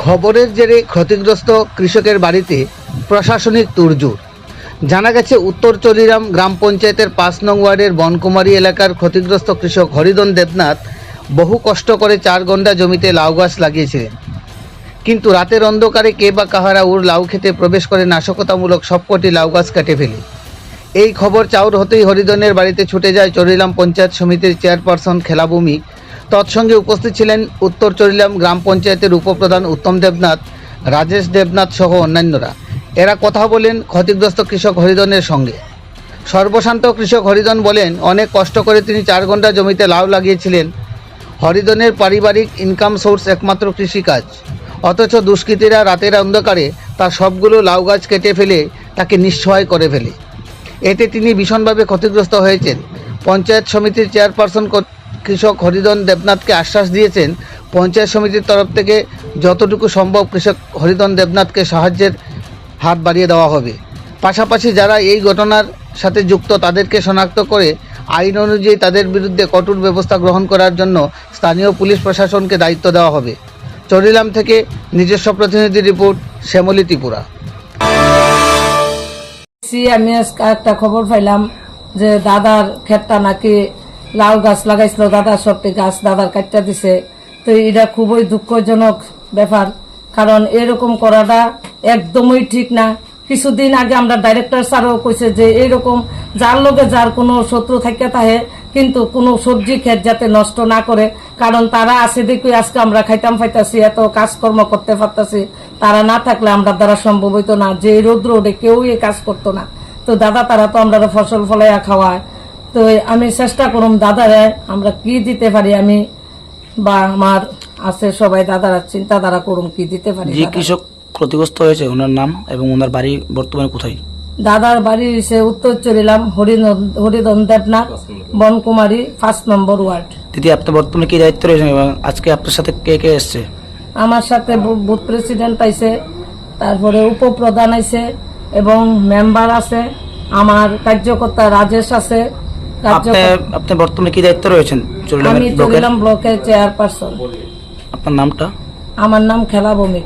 খবরের জেরে ক্ষতিগ্রস্ত কৃষকের বাড়িতে প্রশাসনিক তোড়জোড়। জানা গেছে উত্তর চরিরাম গ্রাম পঞ্চায়েতের ৫ নং ওয়ার্ডের বনকুমারী এলাকার ক্ষতিগ্রস্ত কৃষক হরিধন দেবনাথ বহু কষ্ট করে ৪ গন্ডা জমিতে লাউ গাছ লাগিয়েছিলেন, কিন্তু রাতের অন্ধকারে কে বা কাহারা ওর লাউ খেতে প্রবেশ করে নাশকতামূলক সবকটি লাউ গাছ কেটে ফেলে। এই খবর চাউর হতেই হরিধনের বাড়িতে ছুটে যায় চরিলাম পঞ্চায়েত সমিতির চেয়ারপারসন খেলা ভূমি। তৎসঙ্গে উপস্থিত ছিলেন উত্তর চরিলাম গ্রাম পঞ্চায়েতের উপপ্রধান উত্তম দেবনাথ, রাজেশ দেবনাথ সহ অন্যান্যরা। এরা কথা বলেন ক্ষতিগ্রস্ত কৃষক হরিধনের সঙ্গে। সর্বশান্ত কৃষক হরিধন বলেন, অনেক কষ্ট করে তিনি ৪ গন্ডা জমিতে লাউ লাগিয়েছিলেন। হরিধনের পারিবারিক ইনকাম সোর্স একমাত্র কৃষিকাজ, অথচ দুষ্কৃতীরা রাতের অন্ধকারে তার সবগুলো লাউ গাছ কেটে ফেলে তাকে নিঃসহায় করে ফেলে। এতে তিনি ভীষণভাবে ক্ষতিগ্রস্ত হয়েছেন। পঞ্চায়েত সমিতির চেয়ারপারসন কৃষক হরিধন দেবনাথকে আশ্বাস দিয়েছেন, পঞ্চায়েত সমিতির তরফ থেকে যতটুকু সম্ভব কৃষক হরিধন দেবনাথকে সাহায্যের হাত বাড়িয়ে দেওয়া হবে। পাশাপাশি যারা এই ঘটনার সাথে যুক্ত তাদেরকে শনাক্ত করে আইন অনুযায়ী তাদের বিরুদ্ধে কঠোর ব্যবস্থা গ্রহণ করার জন্য স্থানীয় পুলিশ প্রশাসনকে দায়িত্ব দেওয়া হবে। চরিলাম থেকে নিজস্ব প্রতিনিধি রিপোর্ট, শ্যামলী ত্রিপুরা। আমি আজকে একটা খবর পাইলাম যে দাদার ক্ষেতটা নাকি লাউ গাছ লাগাইছিল, দাদার সবটি গাছ দাদার কাটটা দিছে। তো এটা খুবই দুঃখজনক ব্যাপার, কারণ এরকম করাটা একদমই ঠিক না। কিছুদিন আগে আমরা ডাইরেক্টর স্যারও কইছে যে এইরকম যার লগে যার কোনো শত্রু থাকে তাহে কিন্তু কোনো সবজি ক্ষেত যাতে নষ্ট না করে, কারণ তারা আছে দেখি আজকে আমরা খাইতাম পাইতাছি, এত কাজকর্ম করতে পারতাছি। তারা না থাকলে আমরা দ্বারা সম্ভব হইতো না, যে রোদ রোডে কেউ এই কাজ করতো না। তো দাদা তারা তো আমরা ফসল ফলাইয়া খাওয়ায়। তো আমি চেষ্টা করুম দাদারে আমরা কি দিতে পারি, আমি বা আমার আছে সবাই দাদারা চিন্তাধারা করুম কি দিতে পারি। যে কৃষক ক্ষতিগ্রস্ত হয়েছে ওনার নাম এবং ওনার বাড়ি বর্তমানে কোথায়? দাদার বাড়ি হচ্ছে উত্তর চরিলাম হরিধন দেবনাথ, বনকুমারী ৫ নম্বর ওয়ার্ড। দিদি, আপনি বর্তমানে কি দায়িত্ব রয়েছেন এবং আজকে আপনার সাথে কে কে এসছে? আমার সাথে বুথ প্রেসিডেন্ট আইছে, তারপরে উপপ্রধান আইছে এবং মেম্বার আছে, আমার কার্যকর্তা রাজেশ আছে। আপনি বর্তমানে কি দায়িত্ব রয়েছেন? আমি চরিলাম ব্লকের চেয়ারপারসন। আপনার নামটা? আমার নাম খেলা ভূমি।